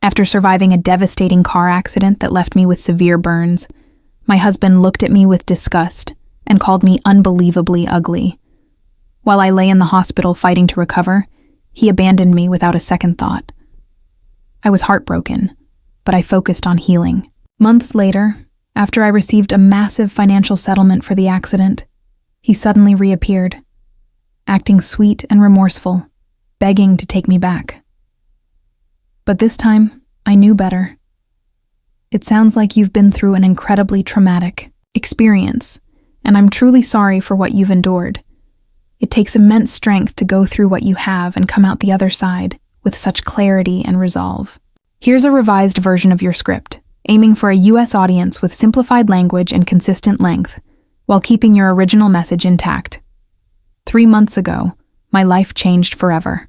After surviving a devastating car accident that left me with severe burns, my husband looked at me with disgust and called me unbelievably ugly. While I lay in the hospital fighting to recover, he abandoned me without a second thought. I was heartbroken, but I focused on healing. Months later, after I received a massive financial settlement for the accident, he suddenly reappeared, acting sweet and remorseful, begging to take me back. But this time, I knew better. It sounds like you've been through an incredibly traumatic experience, and I'm truly sorry for what you've endured. It takes immense strength to go through what you have and come out the other side with such clarity and resolve. Here's a revised version of your script, aiming for a US audience with simplified language and consistent length, while keeping your original message intact. 3 months ago, my life changed forever.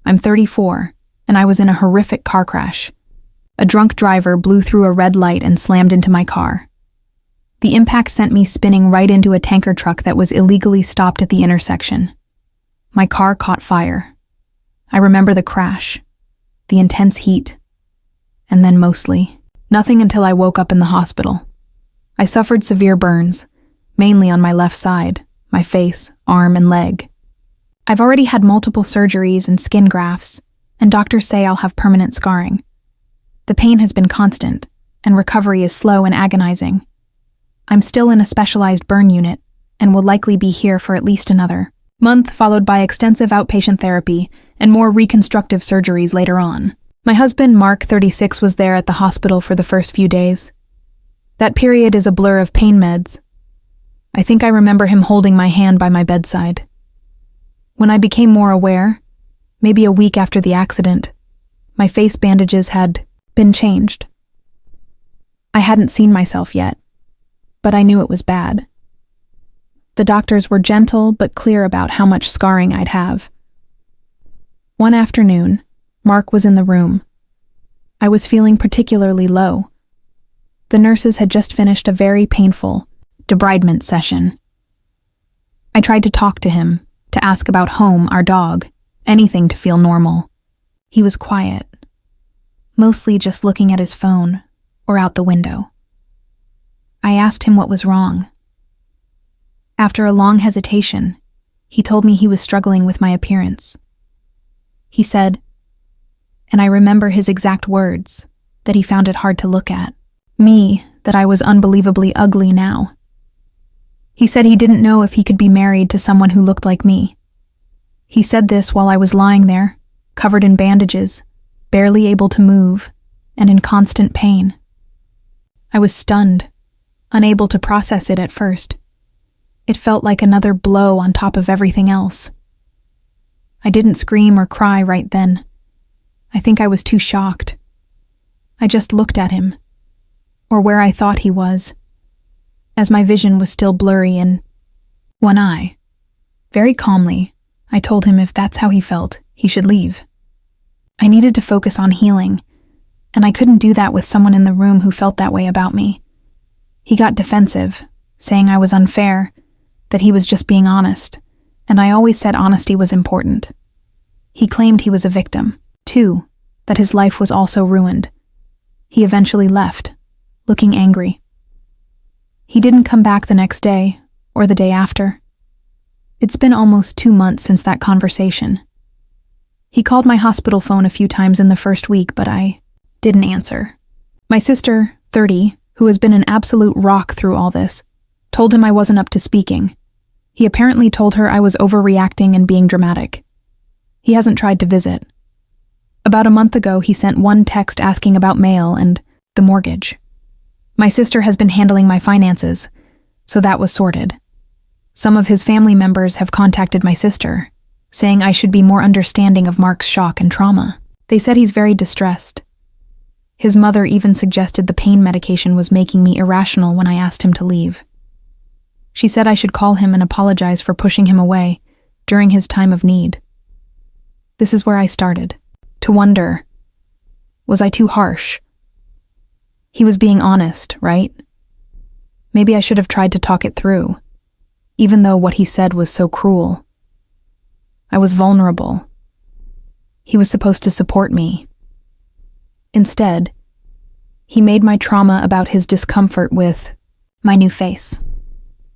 I'm 34, and I was in a horrific car crash. A drunk driver blew through a red light and slammed into my car. The impact sent me spinning right into a tanker truck that was illegally stopped at the intersection. My car caught fire. I remember the crash, the intense heat, and then mostly nothing until I woke up in the hospital. I suffered severe burns, mainly on my left side, my face, arm, and leg. I've already had multiple surgeries and skin grafts, and doctors say I'll have permanent scarring. The pain has been constant, and recovery is slow and agonizing. I'm still in a specialized burn unit, and will likely be here for at least another month, followed by extensive outpatient therapy and more reconstructive surgeries later on. My husband, Mark, 36, was there at the hospital for the first few days. That period is a blur of pain meds. I think I remember him holding my hand by my bedside. When I became more aware, maybe a week after the accident, my face bandages had been changed. I hadn't seen myself yet, but I knew it was bad. The doctors were gentle but clear about how much scarring I'd have. One afternoon, Mark was in the room. I was feeling particularly low. The nurses had just finished a very painful debridement session. I tried to talk to him, to ask about home, our dog, anything to feel normal. He was quiet, mostly just looking at his phone or out the window. I asked him what was wrong. After a long hesitation, he told me he was struggling with my appearance. He said, and I remember his exact words, that he found it hard to look at. Me, that I was unbelievably ugly now. He said he didn't know if he could be married to someone who looked like me. He said this while I was lying there, covered in bandages, barely able to move, and in constant pain. I was stunned, unable to process it at first. It felt like another blow on top of everything else. I didn't scream or cry right then. I think I was too shocked. I just looked at him, or where I thought he was, as my vision was still blurry in one eye. Very calmly, I told him if that's how he felt, he should leave. I needed to focus on healing, and I couldn't do that with someone in the room who felt that way about me. He got defensive, saying I was unfair, that he was just being honest, and I always said honesty was important. He claimed he was a victim, too, that his life was also ruined. He eventually left, looking angry. He didn't come back the next day, or the day after. It's been almost 2 months since that conversation. He called my hospital phone a few times in the first week, but I didn't answer. My sister, 30, who has been an absolute rock through all this, told him I wasn't up to speaking. He apparently told her I was overreacting and being dramatic. He hasn't tried to visit. About a month ago, he sent one text asking about mail and the mortgage. My sister has been handling my finances, so that was sorted. Some of his family members have contacted my sister, saying I should be more understanding of Mark's shock and trauma. They said he's very distressed. His mother even suggested the pain medication was making me irrational when I asked him to leave. She said I should call him and apologize for pushing him away during his time of need. This is where I started to wonder, was I too harsh? He was being honest, right? Maybe I should have tried to talk it through, even though what he said was so cruel. I was vulnerable. He was supposed to support me. Instead, he made my trauma about his discomfort with my new face.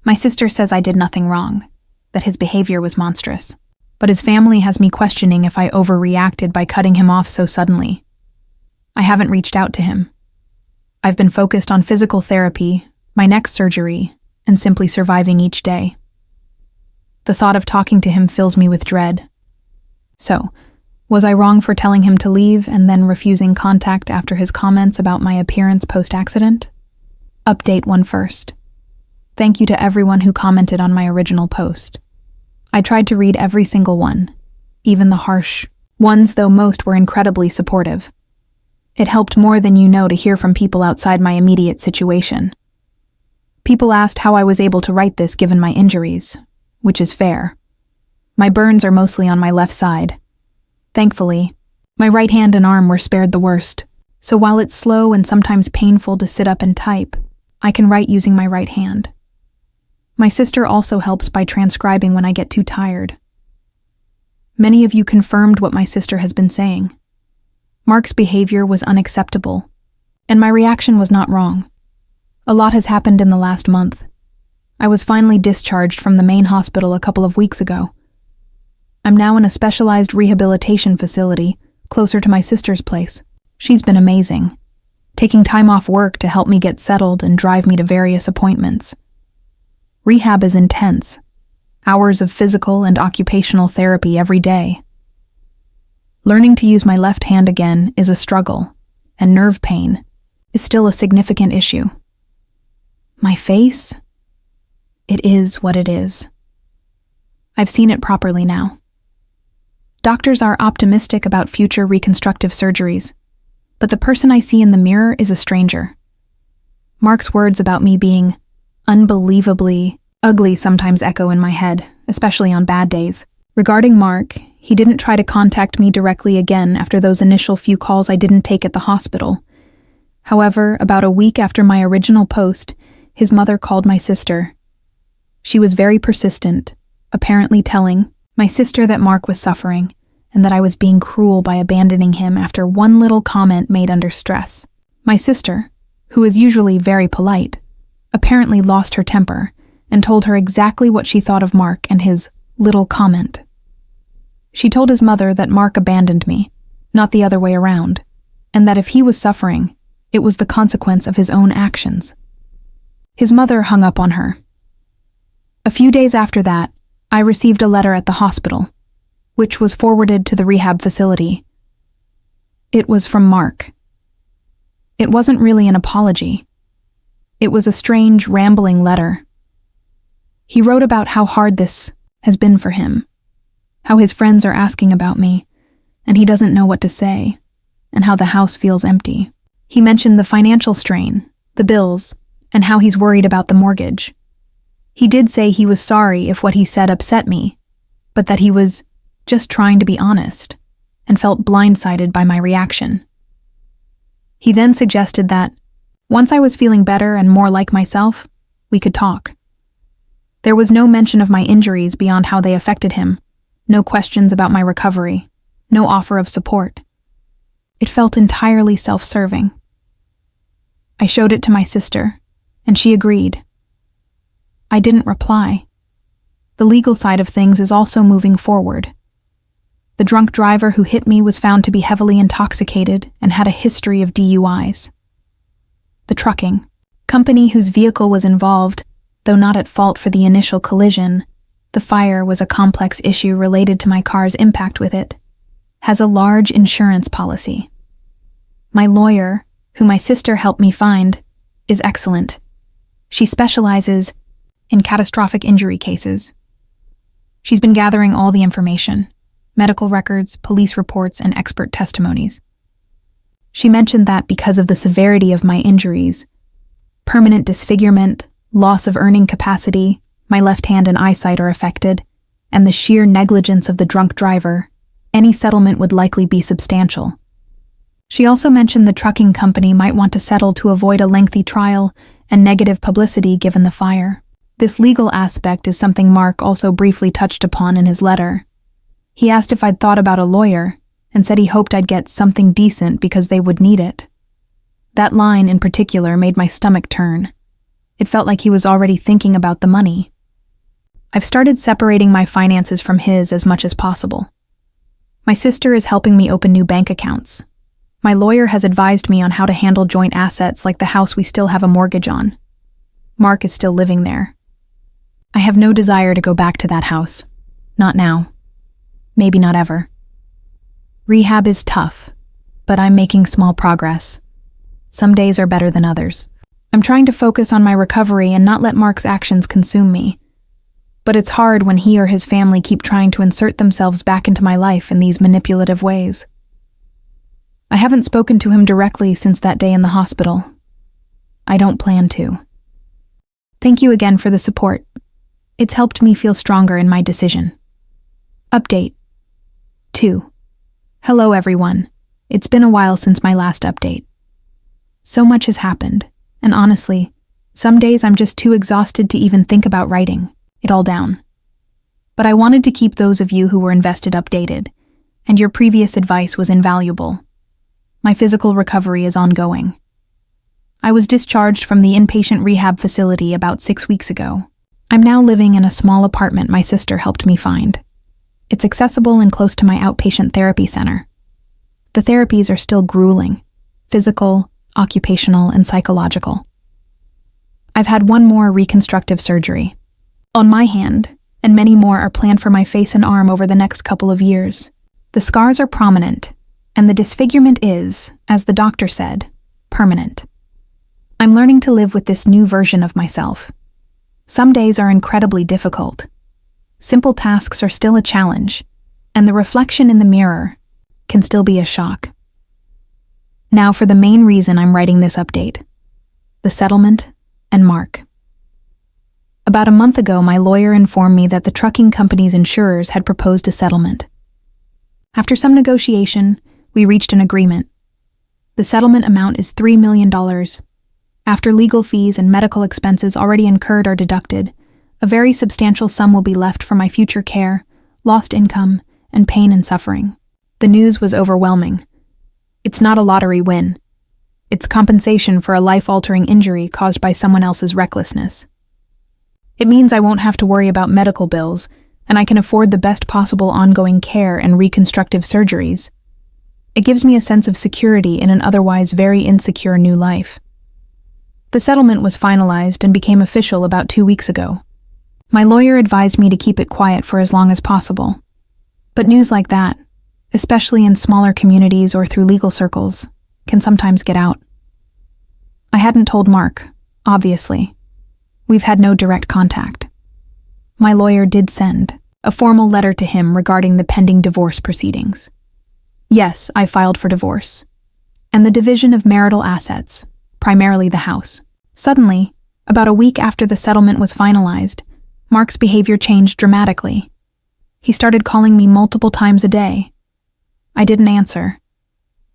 My sister says I did nothing wrong, that his behavior was monstrous, but his family has me questioning if I overreacted by cutting him off so suddenly. I haven't reached out to him. I've been focused on physical therapy, my neck surgery, and simply surviving each day. The thought of talking to him fills me with dread. So, was I wrong for telling him to leave and then refusing contact after his comments about my appearance post-accident? Update 1 first. Thank you to everyone who commented on my original post. I tried to read every single one, even the harsh ones, though most were incredibly supportive. It helped more than you know to hear from people outside my immediate situation. People asked how I was able to write this given my injuries, which is fair. My burns are mostly on my left side. Thankfully, my right hand and arm were spared the worst, so while it's slow and sometimes painful to sit up and type, I can write using my right hand. My sister also helps by transcribing when I get too tired. Many of you confirmed what my sister has been saying. Mark's behavior was unacceptable, and my reaction was not wrong. A lot has happened in the last month. I was finally discharged from the main hospital a couple of weeks ago. I'm now in a specialized rehabilitation facility closer to my sister's place. She's been amazing, taking time off work to help me get settled and drive me to various appointments. Rehab is intense, hours of physical and occupational therapy every day. Learning to use my left hand again is a struggle, and nerve pain is still a significant issue. My face? It is what it is. I've seen it properly now. Doctors are optimistic about future reconstructive surgeries, but the person I see in the mirror is a stranger. Mark's words about me being unbelievably ugly sometimes echo in my head, especially on bad days. Regarding Mark, he didn't try to contact me directly again after those initial few calls I didn't take at the hospital. However, about a week after my original post, his mother called my sister. She was very persistent, apparently telling my sister that Mark was suffering and that I was being cruel by abandoning him after one little comment made under stress. My sister, who is usually very polite, apparently lost her temper and told her exactly what she thought of Mark and his little comment. She told his mother that Mark abandoned me, not the other way around, and that if he was suffering, it was the consequence of his own actions. His mother hung up on her. A few days after that, I received a letter at the hospital, which was forwarded to the rehab facility. It was from Mark. It wasn't really an apology. It was a strange, rambling letter. He wrote about how hard this has been for him, how his friends are asking about me, and he doesn't know what to say, and how the house feels empty. He mentioned the financial strain, the bills, and how he's worried about the mortgage. He did say he was sorry if what he said upset me, but that he was just trying to be honest, and felt blindsided by my reaction. He then suggested that, once I was feeling better and more like myself, we could talk. There was no mention of my injuries beyond how they affected him, no questions about my recovery, no offer of support. It felt entirely self-serving. I showed it to my sister, and she agreed. I didn't reply. The legal side of things is also moving forward. The drunk driver who hit me was found to be heavily intoxicated and had a history of DUIs. The trucking company whose vehicle was involved, though not at fault for the initial collision, the fire was a complex issue related to my car's impact with it, has a large insurance policy. My lawyer, who my sister helped me find, is excellent. She specializes in catastrophic injury cases. She's been gathering all the information, medical records, police reports, and expert testimonies. She mentioned that because of the severity of my injuries, permanent disfigurement, loss of earning capacity, my left hand and eyesight are affected, and the sheer negligence of the drunk driver, any settlement would likely be substantial. She also mentioned the trucking company might want to settle to avoid a lengthy trial and negative publicity given the fire. This legal aspect is something Mark also briefly touched upon in his letter. He asked if I'd thought about a lawyer, and said he hoped I'd get something decent because they would need it. That line in particular made my stomach turn. It felt like he was already thinking about the money. I've started separating my finances from his as much as possible. My sister is helping me open new bank accounts. My lawyer has advised me on how to handle joint assets like the house we still have a mortgage on. Mark is still living there. I have no desire to go back to that house. Not now. Maybe not ever. Rehab is tough, but I'm making small progress. Some days are better than others. I'm trying to focus on my recovery and not let Mark's actions consume me. But it's hard when he or his family keep trying to insert themselves back into my life in these manipulative ways. I haven't spoken to him directly since that day in the hospital. I don't plan to. Thank you again for the support. It's helped me feel stronger in my decision. Update 2. Hello everyone. It's been a while since my last update. So much has happened, and honestly, some days I'm just too exhausted to even think about writing it all down. But I wanted to keep those of you who were invested updated, and your previous advice was invaluable. My physical recovery is ongoing. I was discharged from the inpatient rehab facility about 6 weeks ago. I'm now living in a small apartment my sister helped me find. It's accessible and close to my outpatient therapy center. The therapies are still grueling: physical, occupational, and psychological. I've had one more reconstructive surgery on my hand, and many more are planned for my face and arm over the next couple of years. The scars are prominent, and the disfigurement is, as the doctor said, permanent. I'm learning to live with this new version of myself. Some days are incredibly difficult. Simple tasks are still a challenge, and the reflection in the mirror can still be a shock. Now for the main reason I'm writing this update: the settlement and Mark. About a month ago, my lawyer informed me that the trucking company's insurers had proposed a settlement. After some negotiation, we reached an agreement. The settlement amount is $3 million. After legal fees and medical expenses already incurred are deducted, a very substantial sum will be left for my future care, lost income, and pain and suffering. The news was overwhelming. It's not a lottery win. It's compensation for a life-altering injury caused by someone else's recklessness. It means I won't have to worry about medical bills, and I can afford the best possible ongoing care and reconstructive surgeries. It gives me a sense of security in an otherwise very insecure new life. The settlement was finalized and became official about 2 weeks ago. My lawyer advised me to keep it quiet for as long as possible. But news like that, especially in smaller communities or through legal circles, can sometimes get out. I hadn't told Mark, obviously. We've had no direct contact. My lawyer did send a formal letter to him regarding the pending divorce proceedings. Yes, I filed for divorce, and the division of marital assets, primarily the house. Suddenly, about a week after the settlement was finalized, Mark's behavior changed dramatically. He started calling me multiple times a day. I didn't answer.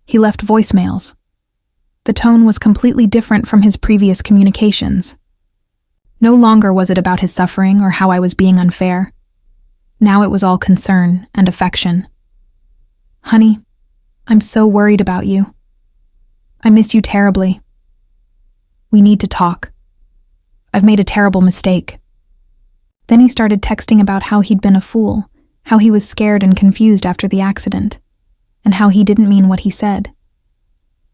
He left voicemails. The tone was completely different from his previous communications. No longer was it about his suffering or how I was being unfair. Now it was all concern and affection. Honey, I'm so worried about you. I miss you terribly. We need to talk. I've made a terrible mistake. Then he started texting about how he'd been a fool, how he was scared and confused after the accident, and how he didn't mean what he said.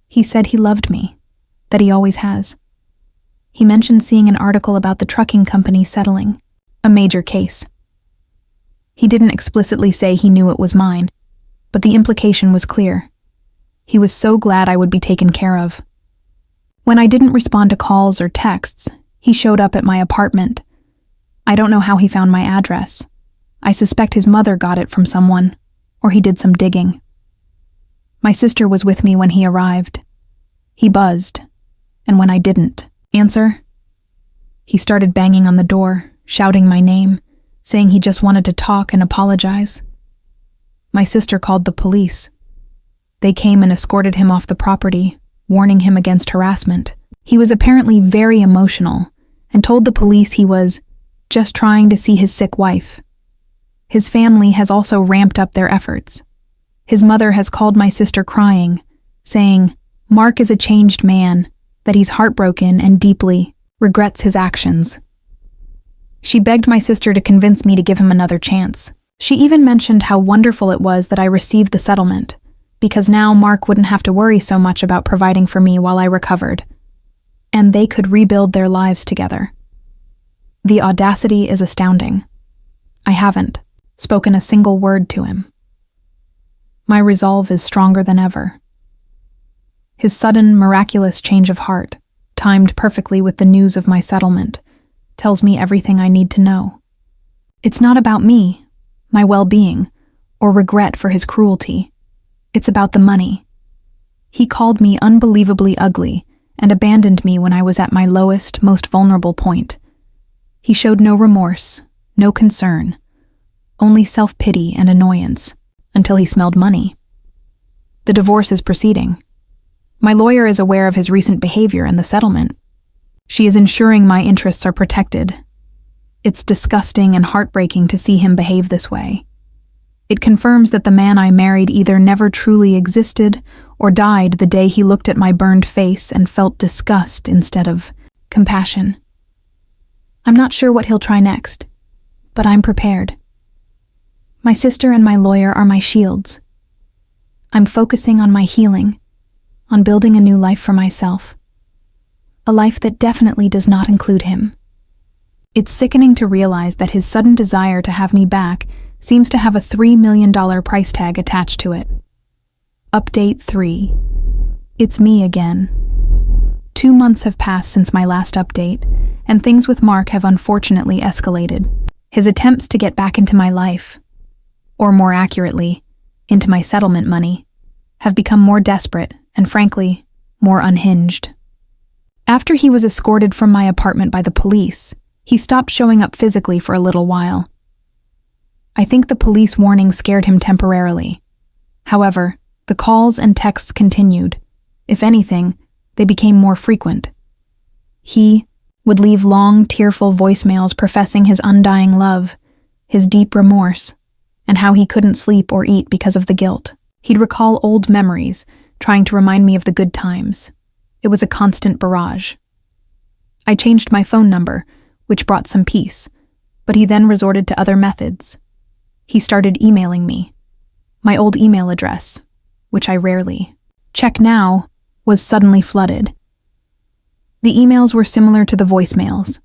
He said he loved me, that he always has. He mentioned seeing an article about the trucking company settling, a major case. He didn't explicitly say he knew it was mine, but the implication was clear. He was so glad I would be taken care of. When I didn't respond to calls or texts, he showed up at my apartment. I don't know how he found my address. I suspect his mother got it from someone, or he did some digging. My sister was with me when he arrived. He buzzed, and when I didn't answer, he started banging on the door, shouting my name, saying he just wanted to talk and apologize. My sister called the police. They came and escorted him off the property, warning him against harassment. He was apparently very emotional and told the police he was just trying to see his sick wife. His family has also ramped up their efforts. His mother has called my sister crying, saying Mark is a changed man, that he's heartbroken and deeply regrets his actions. She begged my sister to convince me to give him another chance. She even mentioned how wonderful it was that I received the settlement, because now Mark wouldn't have to worry so much about providing for me while I recovered, and they could rebuild their lives together. The audacity is astounding. I haven't spoken a single word to him. My resolve is stronger than ever. His sudden, miraculous change of heart, timed perfectly with the news of my settlement, tells me everything I need to know. It's not about me, my well-being, or regret for his cruelty. It's about the money. He called me unbelievably ugly and abandoned me when I was at my lowest, most vulnerable point. He showed no remorse, no concern, only self-pity and annoyance, until he smelled money. The divorce is proceeding. My lawyer is aware of his recent behavior and the settlement. She is ensuring my interests are protected. It's disgusting and heartbreaking to see him behave this way. It confirms that the man I married either never truly existed or died the day he looked at my burned face and felt disgust instead of compassion. I'm not sure what he'll try next, but I'm prepared. My sister and my lawyer are my shields. I'm focusing on my healing, on building a new life for myself. A life that definitely does not include him. It's sickening to realize that his sudden desire to have me back seems to have a $3 million price tag attached to it. Update 3. It's me again. 2 months have passed since my last update, and things with Mark have unfortunately escalated. His attempts to get back into my life, or more accurately, into my settlement money, have become more desperate and, frankly, more unhinged. After he was escorted from my apartment by the police, he stopped showing up physically for a little while. I think the police warning scared him temporarily. However, the calls and texts continued. If anything, they became more frequent. He would leave long, tearful voicemails professing his undying love, his deep remorse, and how he couldn't sleep or eat because of the guilt. He'd recall old memories, trying to remind me of the good times. It was a constant barrage. I changed my phone number, which brought some peace, but he then resorted to other methods. He started emailing me. My old email address, which I rarely check now, was suddenly flooded. The emails were similar to the voicemails.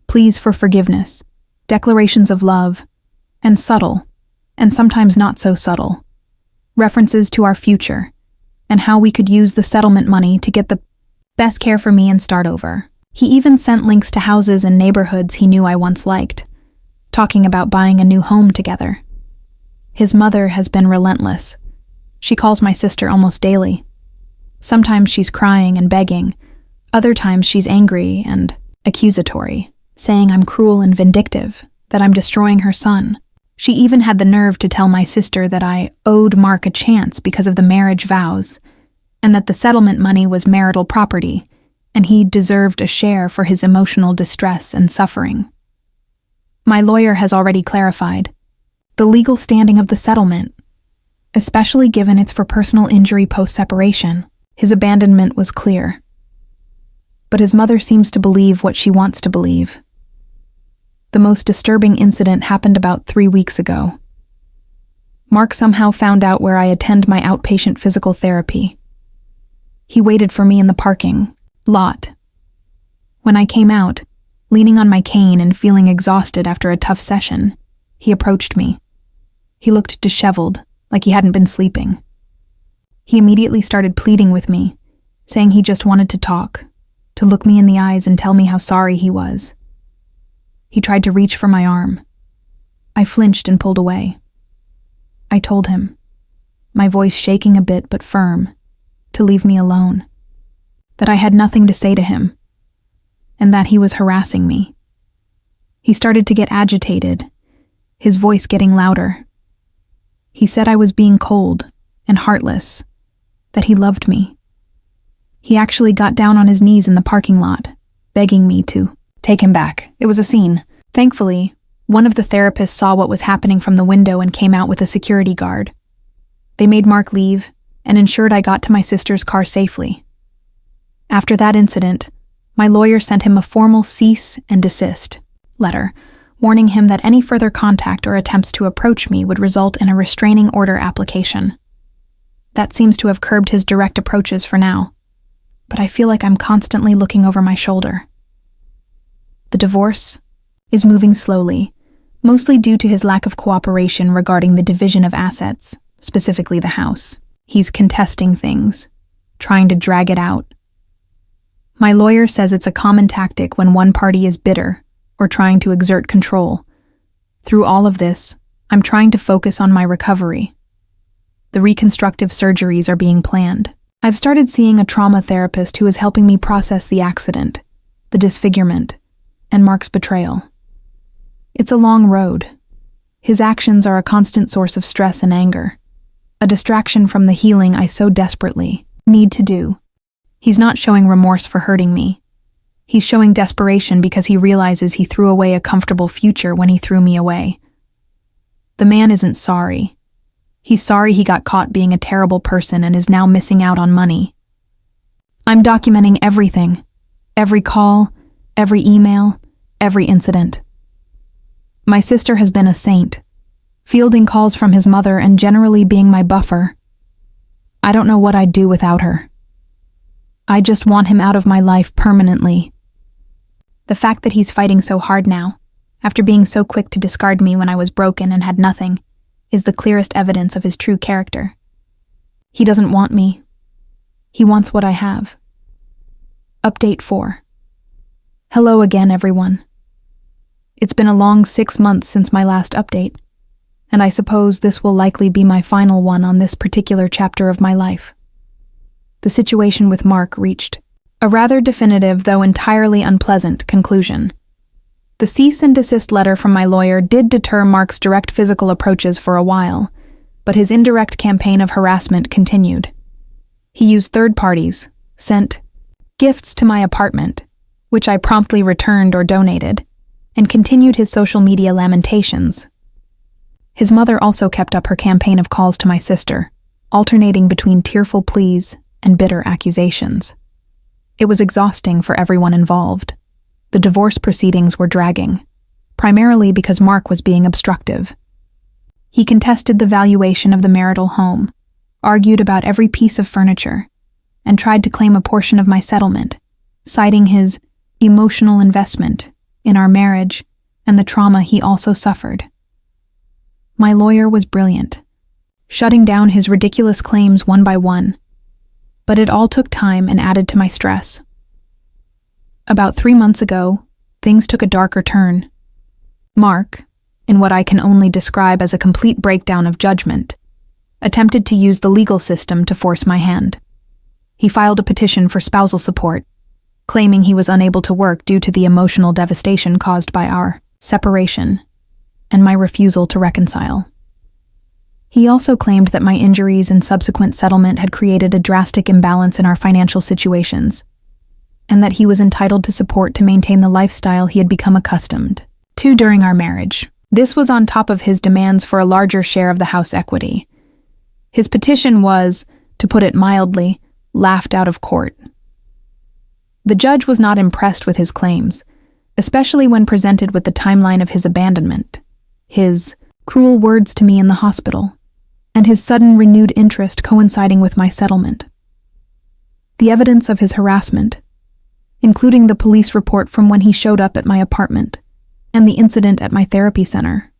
Pleas for forgiveness, declarations of love, and subtle, and sometimes not so subtle, references to our future, and how we could use the settlement money to get the best care for me and start over. He even sent links to houses and neighborhoods he knew I once liked, talking about buying a new home together. His mother has been relentless. She calls my sister almost daily. Sometimes she's crying and begging. Other times she's angry and accusatory, saying I'm cruel and vindictive, that I'm destroying her son. She even had the nerve to tell my sister that I owed Mark a chance because of the marriage vows, and that the settlement money was marital property, and he deserved a share for his emotional distress and suffering. My lawyer has already clarified the legal standing of the settlement, especially given it's for personal injury post-separation. His abandonment was clear. But his mother seems to believe what she wants to believe. The most disturbing incident happened about 3 weeks ago. Mark somehow found out where I attend my outpatient physical therapy. He waited for me in the parking lot. When I came out, leaning on my cane and feeling exhausted after a tough session, he approached me. He looked disheveled, like he hadn't been sleeping. He immediately started pleading with me, saying he just wanted to talk, to look me in the eyes and tell me how sorry he was. He tried to reach for my arm. I flinched and pulled away. I told him, my voice shaking a bit but firm, to leave me alone, that I had nothing to say to him, and that he was harassing me. He started to get agitated, his voice getting louder. He said I was being cold and heartless, that he loved me. He actually got down on his knees in the parking lot, begging me to take him back. It was a scene. Thankfully, one of the therapists saw what was happening from the window and came out with a security guard. They made Mark leave and ensured I got to my sister's car safely. After that incident, my lawyer sent him a formal cease and desist letter, warning him that any further contact or attempts to approach me would result in a restraining order application. That seems to have curbed his direct approaches for now, but I feel like I'm constantly looking over my shoulder. The divorce is moving slowly, mostly due to his lack of cooperation regarding the division of assets, specifically the house. He's contesting things, trying to drag it out. My lawyer says it's a common tactic when one party is bitter or trying to exert control. Through all of this, I'm trying to focus on my recovery. The reconstructive surgeries are being planned. I've started seeing a trauma therapist who is helping me process the accident, the disfigurement, and Mark's betrayal. It's a long road. His actions are a constant source of stress and anger, a distraction from the healing I so desperately need to do. He's not showing remorse for hurting me. He's showing desperation because he realizes he threw away a comfortable future when he threw me away. The man isn't sorry. He's sorry he got caught being a terrible person and is now missing out on money. I'm documenting everything, every call, every email, every incident. My sister has been a saint, fielding calls from his mother and generally being my buffer. I don't know what I'd do without her. I just want him out of my life permanently. The fact that he's fighting so hard now, after being so quick to discard me when I was broken and had nothing, is the clearest evidence of his true character. He doesn't want me. He wants what I have. Update 4. Hello again, everyone. It's been a long 6 months since my last update, and I suppose this will likely be my final one on this particular chapter of my life. The situation with Mark reached a rather definitive, though entirely unpleasant, conclusion. The cease and desist letter from my lawyer did deter Mark's direct physical approaches for a while, but his indirect campaign of harassment continued. He used third parties, sent gifts to my apartment, which I promptly returned or donated, and continued his social media lamentations. His mother also kept up her campaign of calls to my sister, alternating between tearful pleas and bitter accusations. It was exhausting for everyone involved. The divorce proceedings were dragging, primarily because Mark was being obstructive. He contested the valuation of the marital home, argued about every piece of furniture, and tried to claim a portion of my settlement, citing his emotional investment in our marriage and the trauma he also suffered. My lawyer was brilliant, shutting down his ridiculous claims one by one, but it all took time and added to my stress. About 3 months ago, things took a darker turn. Mark, in what I can only describe as a complete breakdown of judgment, attempted to use the legal system to force my hand. He filed a petition for spousal support, claiming he was unable to work due to the emotional devastation caused by our separation and my refusal to reconcile. He also claimed that my injuries and subsequent settlement had created a drastic imbalance in our financial situations, and that he was entitled to support to maintain the lifestyle he had become accustomed to during our marriage. This was on top of his demands for a larger share of the house equity. His petition was, to put it mildly, laughed out of court. The judge was not impressed with his claims, especially when presented with the timeline of his abandonment, his cruel words to me in the hospital, and his sudden renewed interest coinciding with my settlement. The evidence of his harassment, including the police report from when he showed up at my apartment and the incident at my therapy center,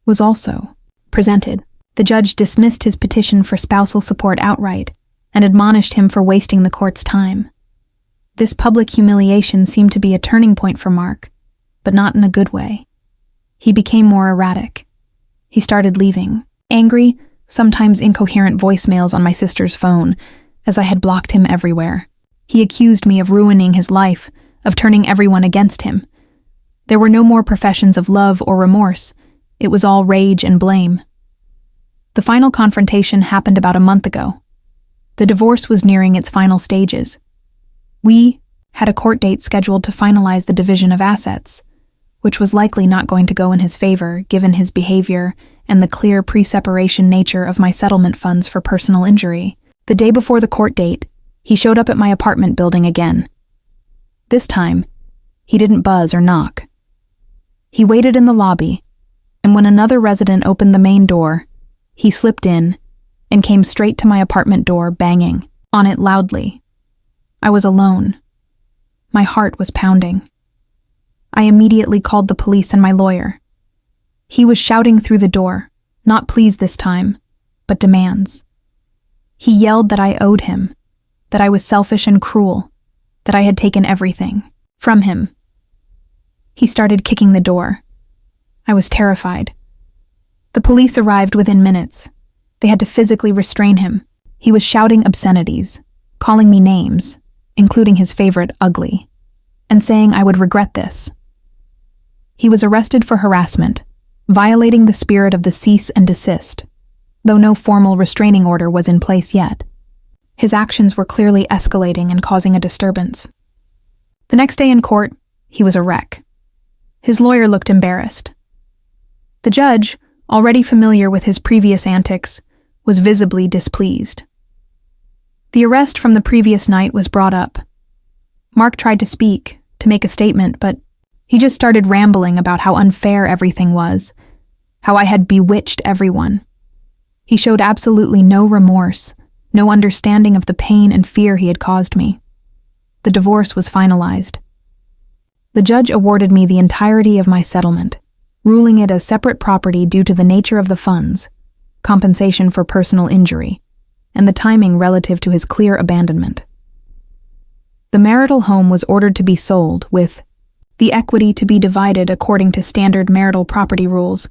was also presented. The judge dismissed his petition for spousal support outright and admonished him for wasting the court's time. This public humiliation seemed to be a turning point for Mark, but not in a good way. He became more erratic. He started leaving angry, sometimes incoherent voicemails on my sister's phone, as I had blocked him everywhere. He accused me of ruining his life, of turning everyone against him. There were no more professions of love or remorse. It was all rage and blame. The final confrontation happened about a month ago. The divorce was nearing its final stages. We had a court date scheduled to finalize the division of assets, which was likely not going to go in his favor given his behavior and the clear pre-separation nature of my settlement funds for personal injury. The day before the court date, he showed up at my apartment building again. This time, he didn't buzz or knock. He waited in the lobby, and when another resident opened the main door, he slipped in and came straight to my apartment door, banging on it loudly. I was alone. My heart was pounding. I immediately called the police and my lawyer. He was shouting through the door, not pleas this time, but demands. He yelled that I owed him, that I was selfish and cruel, that I had taken everything from him. He started kicking the door. I was terrified. The police arrived within minutes. They had to physically restrain him. He was shouting obscenities, calling me names, including his favorite, ugly, and saying I would regret this. He was arrested for harassment, violating the spirit of the cease and desist, though no formal restraining order was in place yet. His actions were clearly escalating and causing a disturbance. The next day in court, he was a wreck. His lawyer looked embarrassed. The judge, already familiar with his previous antics, was visibly displeased. The arrest from the previous night was brought up. Mark tried to speak, to make a statement, but he just started rambling about how unfair everything was, how I had bewitched everyone. He showed absolutely no remorse, no understanding of the pain and fear he had caused me. The divorce was finalized. The judge awarded me the entirety of my settlement, ruling it as separate property due to the nature of the funds, compensation for personal injury, and the timing relative to his clear abandonment. The marital home was ordered to be sold, with the equity to be divided according to standard marital property rules,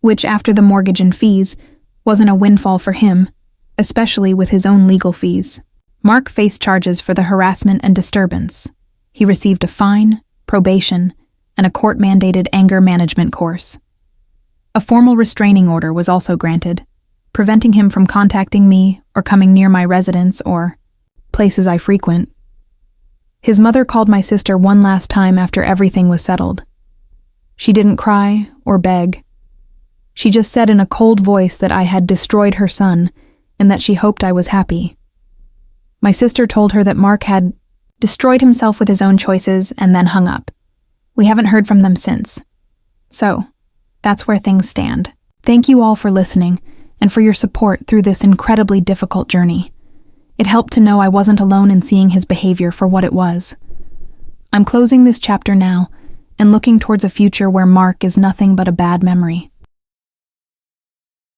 which, after the mortgage and fees, wasn't a windfall for him, especially with his own legal fees. Mark faced charges for the harassment and disturbance. He received a fine, probation, and a court-mandated anger management course. A formal restraining order was also granted, preventing him from contacting me or coming near my residence or places I frequent. His mother called my sister one last time after everything was settled. She didn't cry or beg. She just said in a cold voice that I had destroyed her son and that she hoped I was happy. My sister told her that Mark had destroyed himself with his own choices and then hung up. We haven't heard from them since. So, that's where things stand. Thank you all for listening and for your support through this incredibly difficult journey. It helped to know I wasn't alone in seeing his behavior for what it was. I'm closing this chapter now and looking towards a future where Mark is nothing but a bad memory.